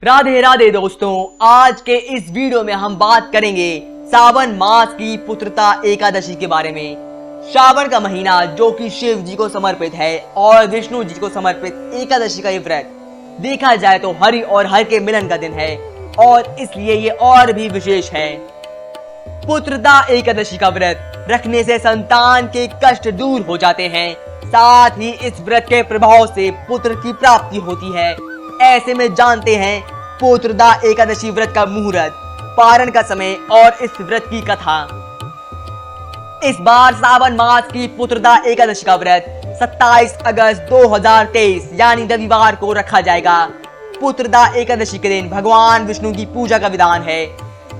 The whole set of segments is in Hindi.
राधे राधे दोस्तों, आज के इस वीडियो में हम बात करेंगे सावन मास की पुत्रता एकादशी के बारे में। श्रावण का महीना जो कि शिव जी को समर्पित है और विष्णु जी को समर्पित एकादशी का ये व्रत देखा जाए तो हरि और हर के मिलन का दिन है और इसलिए ये और भी विशेष है। पुत्रता एकादशी का व्रत रखने से संतान के कष्ट दूर हो जाते हैं, साथ ही इस व्रत के प्रभाव से पुत्र की प्राप्ति होती है। ऐसे में जानते हैं पुत्रदा एकादशी व्रत का मुहूर्त, पारण का समय और इस व्रत की कथा। इस बार सावन मास की पुत्रदा एकादशी का व्रत 27 अगस्त 2023 यानी रविवार को रखा जाएगा। पुत्रदा एकादशी के दिन भगवान विष्णु की पूजा का विधान है।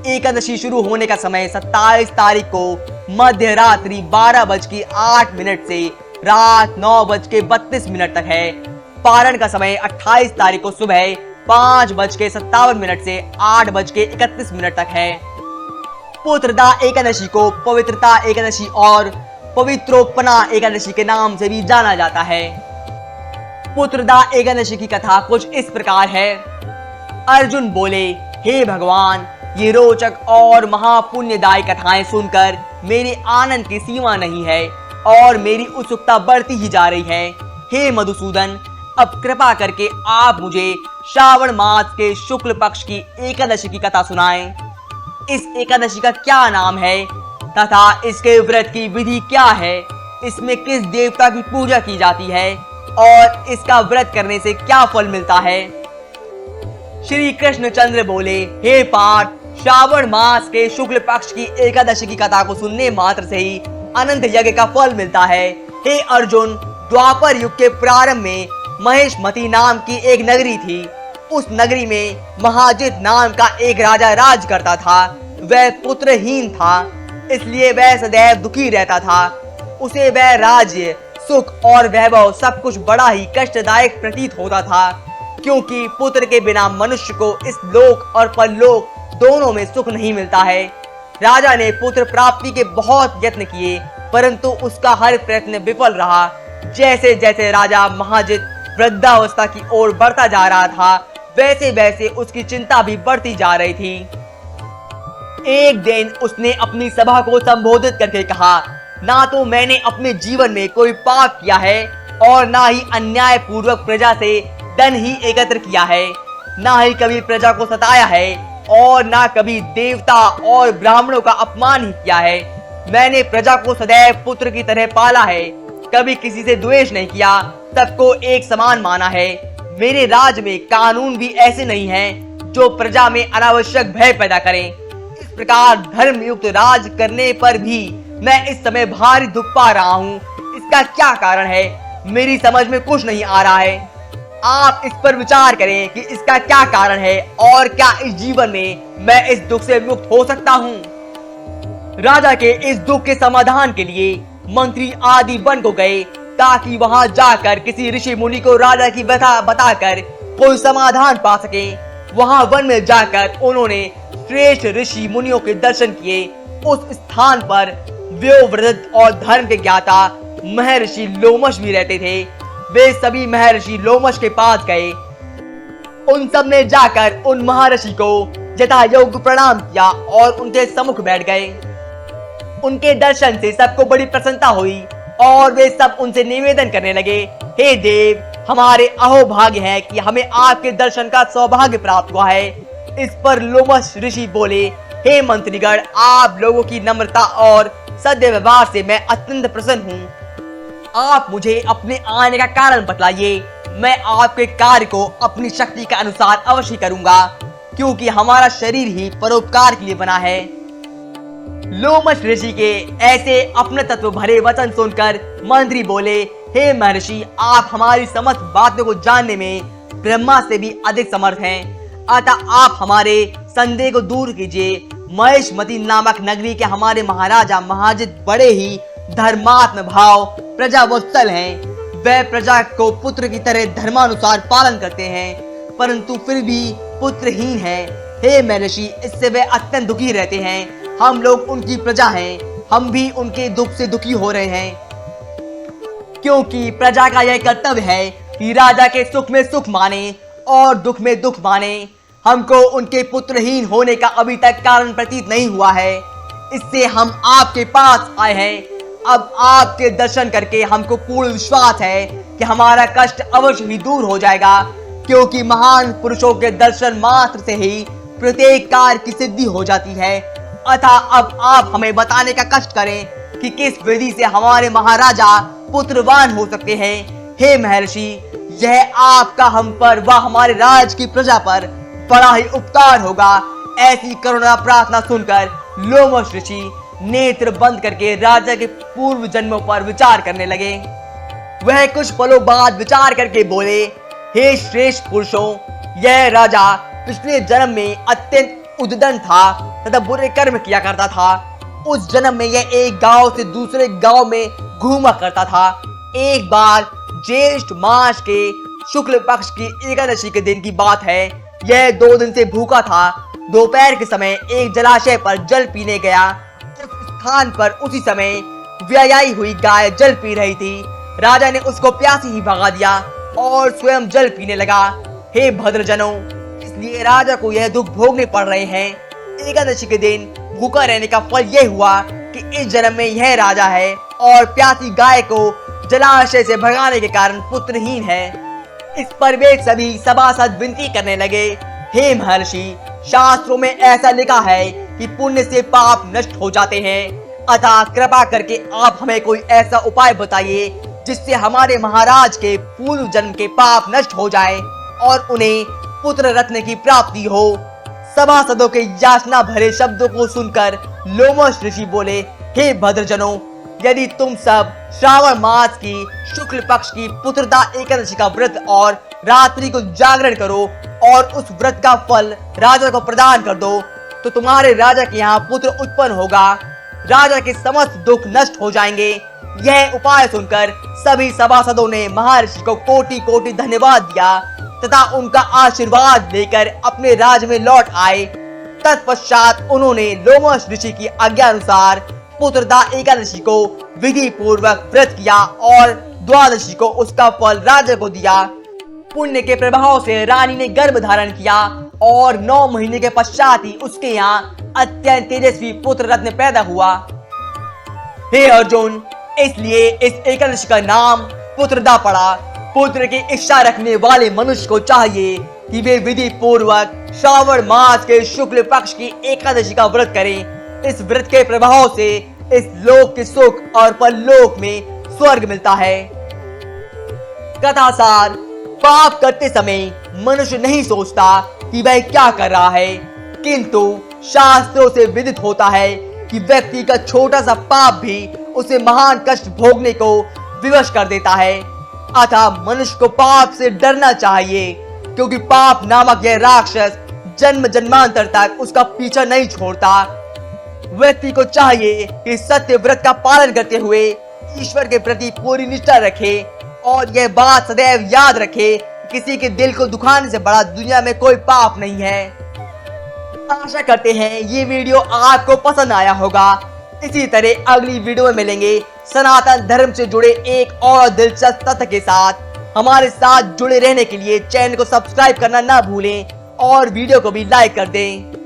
एकादशी शुरू होने का समय 27 तारीख को मध्य रात्रि 12:08 से रात 9:32 तक है। पारण का समय 28 तारीख को सुबह 5:57 से 8:31 तक है। पुत्रदा एकादशी को पवित्रता एकादशी और पवित्रोपना एकादशी के नाम से भी जाना जाता है। पुत्रदा एकादशी की कथा कुछ इस प्रकार है। अर्जुन बोले, हे भगवान, ये रोचक और महापुण्यदायी कथाएं सुनकर मेरे आनंद की सीमा नहीं है और मेरी उत्सुकता बढ़ती ही जा रही है। हे मधुसूदन, अब कृपा करके आप मुझे श्रावण मास के शुक्ल पक्ष की एकादशी की कथा सुनाएं। इस एकादशी का क्या नाम है तथा इसके व्रत की विधि क्या है, इसमें किस देवता की पूजा की जाती है और इसका व्रत करने से क्या फल मिलता है। श्री कृष्णचंद्र बोले, हे पार्थ, श्रावण मास के शुक्ल पक्ष की एकादशी की कथा को सुनने मात्र से ही अनंत यज्ञ का फल मिलता है। हे अर्जुन, द्वापर युग के प्रारंभ में महेशमती नाम की एक नगरी थी। उस नगरी में महाजित नाम का एक राजा राज करता था। वह पुत्रहीन था, इसलिए वह सदैव दुखी रहता था। उसे वह राज्य, सुख और वैभव सब कुछ बड़ा ही कष्टदायक प्रतीत होता था, क्योंकि पुत्र के बिना मनुष्य को इस लोक और परलोक दोनों में सुख नहीं मिलता है। राजा ने पुत्र प्राप्ति के बहुत यत्न किए, परंतु उसका हर प्रयत्न विफल रहा। जैसे जैसे राजा महाजित वृद्धावस्था की ओर बढ़ता जा रहा था, वैसे वैसे उसकी चिंता भी बढ़ती जा रही थी। एक दिन उसने अपनी सभा को संबोधित करके कहा, ना तो मैंने अपने जीवन में कोई पाप किया है और ना ही अन्याय पूर्वक प्रजा से धन ही एकत्र किया है, ना ही कभी प्रजा को सताया है और ना कभी देवता और ब्राह्मणों का अपमान ही किया है। मैंने प्रजा को सदैव पुत्र की तरह पाला है, कभी किसी से द्वेष नहीं किया, सबको एक समान माना है। मेरे राज में कानून भी ऐसे नहीं हैं जो प्रजा में अनावश्यक भय पैदा करें। इस प्रकार धर्मयुक्त राज करने पर भी मैं इस समय भारी दुख पा रहा हूँ। इसका क्या कारण है, मेरी समझ में कुछ नहीं आ रहा है। आप इस पर विचार करें कि इसका क्या कारण है और क्या इस जीवन में मैं इस दुख से मुक्त हो सकता हूँ। राजा के इस दुख के समाधान के लिए मंत्री आदि वन को गए ताकि वहां जाकर किसी ऋषि मुनि को राजा की व्यथा बताकर कोई समाधान पा सके। वहां वन में जाकर उन्होंने श्रेष्ठ ऋषि मुनियों के दर्शन किए। उस स्थान पर व्योव्रत और धर्म के ज्ञाता महर्षि लोमश भी रहते थे। वे सभी महर्षि लोमश के पास गए। उन सब ने जाकर उन महर्षि को यथा योग्य प्रणाम किया और उनके सम्मुख बैठ गए। उनके दर्शन से सबको बड़ी प्रसन्नता हुई और वे सब उनसे निवेदन करने लगे, हे देव, हमारे अहोभाग्य है कि हमें आपके दर्शन का सौभाग्य प्राप्त हुआ है। इस पर लोमश ऋषि बोले, हे मंत्रीगण, आप लोगों की नम्रता और सद्य व्यवहार से मैं अत्यंत प्रसन्न हूँ। आप मुझे अपने आने का कारण बतलाइए। मैं आपके कार्य को अपनी शक्ति के अनुसार अवश्य करूंगा, क्योंकि हमारा शरीर ही परोपकार के लिए बना है। लोमश ऋषि के ऐसे अपने तत्व भरे वचन सुनकर मंत्री बोले, हे महर्षि, आप हमारी समस्त बातों को जानने में ब्रह्मा से भी अधिक समर्थ हैं, अतः आप हमारे संदेह को दूर कीजिए। महेशमती नामक नगरी के हमारे महाराजा महाजित बड़े ही धर्मात्म भाव प्रजा वत्सल हैं। वह प्रजा को पुत्र की तरह धर्मानुसार पालन करते हैं, परंतु फिर भी पुत्रहीन हैं। हे महर्षि, इससे वे अत्यंत दुखी रहते हैं। हम लोग उनकी प्रजा हैं, हम भी उनके दुख से दुखी हो रहे हैं, क्योंकि प्रजा का यह कर्तव्य है कि राजा के सुख में सुख माने और दुख में दुख माने। हमको उनके पुत्रहीन होने का अभी तक कारण प्रतीत नहीं हुआ है, इससे हम आपके पास आए हैं। अब आपके दर्शन करके हमको पूर्ण विश्वास है कि हमारा कष्ट अवश्य ही दूर हो जाएगा, क्योंकि महान पुरुषों के दर्शन मात्र से ही प्रत्येक कार्य की सिद्धि हो जाती है। अतः अब आप हमें बताने का कष्ट करें कि किस विधि से हमारे महाराजा पुत्रवान हो सकते हैं। हे महर्षि, यह आपका हम पर व हमारे राज की प्रजा पर बड़ा ही उपकार होगा। ऐसी करुणा प्रार्थना सुनकर लोमश ऋषि नेत्र बंद करके राजा के पूर्व जन्मों पर विचार करने लगे। वह कुछ पलों बाद विचार करके बोले, हे श्रेष्ठ पुरुषों, यह राजा पिछले जन्म में अत्यंत उद्दंड था तथा बुरे कर्म किया करता था। उस जन्म में यह एक गांव से दूसरे गांव में घूमा करता था। एक बार ज्येष्ठ मास के शुक्ल पक्ष की एकादशी के दिन की बात है। यह 2 दिन से भूखा था। दोपहर के समय एक जलाशय पर जल पीने गया। उस स्थान पर उसी समय व्यायाई हुई गाय जल पी रही थी। राजा ने उसको प्यासी ही भगा दिया और स्वयं जल पीने लगा। हे भद्रजनों, इसलिए राजा को यह दुख भोगने पड़ रहे हैं। एकादशी के दिन भूखा रहने का फल यह हुआ कि इस जन्म में यह राजा है और प्यासी गाय को जलाशय से भगाने के कारण पुत्रहीन है। इस पर वे सभी सभासद विनती करने लगे, हे महर्षि, शास्त्रों में ऐसा लिखा है कि पुण्य से पाप नष्ट हो जाते हैं। अतः कृपा करके आप हमें कोई ऐसा उपाय बताइए जिससे हमारे महाराज के पूर्व जन्म के पाप नष्ट हो जाए और उन्हें पुत्र रत्न की प्राप्ति हो। सभासदों के याचना भरे शब्दों को सुनकर लोमश ऋषि बोले, हे भद्रजनों, यदि तुम सब श्रावण मास की शुक्ल पक्ष की पुत्रदा एकादशी का व्रत और रात्रि को जागरण करो और उस व्रत का फल राजा को प्रदान कर दो, तो तुम्हारे राजा के यहाँ पुत्र उत्पन्न होगा। राजा के समस्त दुख नष्ट हो जाएंगे। यह उपाय सुनकर सभी सभासदों ने महर्षि को कोटि कोटि धन्यवाद दिया तथा उनका आशीर्वाद लेकर अपने राज्य में लौट आए। तत्पश्चात उन्होंने लोमश ऋषि की आज्ञा अनुसार पुत्रदा एकादशी को विधि पूर्वक व्रत किया और द्वादशी को उसका फल राजा को दिया। पुण्य के प्रभाव से रानी ने गर्भ धारण किया और 9 महीने के पश्चात ही उसके यहाँ अत्यंत तेजस्वी पुत्र रत्न पैदा हुआ। हे अर्जुन, इसलिए इस एकादशी का नाम पुत्रदा पड़ा। पुत्र की इच्छा रखने वाले मनुष्य को चाहिए कि वे विधि पूर्वक श्रावण मास के शुक्ल पक्ष की एकादशी का व्रत करें। इस व्रत के प्रभाव से इस लोक के सुख और परलोक में स्वर्ग मिलता है। कथासार, पाप करते समय मनुष्य नहीं सोचता कि वह क्या कर रहा है, किंतु शास्त्रों से विदित होता है कि व्यक्ति का छोटा सा पाप भी उसे महान कष्ट भोगने को विवश कर देता है। अतः मनुष्य को पाप से डरना चाहिए, क्योंकि पाप नामक यह राक्षस जन्म जन्मांतर तक उसका पीछा नहीं छोड़ता। व्यक्ति को चाहिए कि सत्य व्रत का पालन करते हुए ईश्वर के प्रति पूरी निष्ठा रखे और यह बात सदैव याद रखे, किसी के दिल को दुखाने से बड़ा दुनिया में कोई पाप नहीं है। आशा करते हैं ये वीडियो आपको पसंद आया होगा। इसी तरह अगली वीडियो में मिलेंगे सनातन धर्म से जुड़े एक और दिलचस्प तथ्य के साथ। हमारे साथ जुड़े रहने के लिए चैनल को सब्सक्राइब करना ना भूलें और वीडियो को भी लाइक कर दें।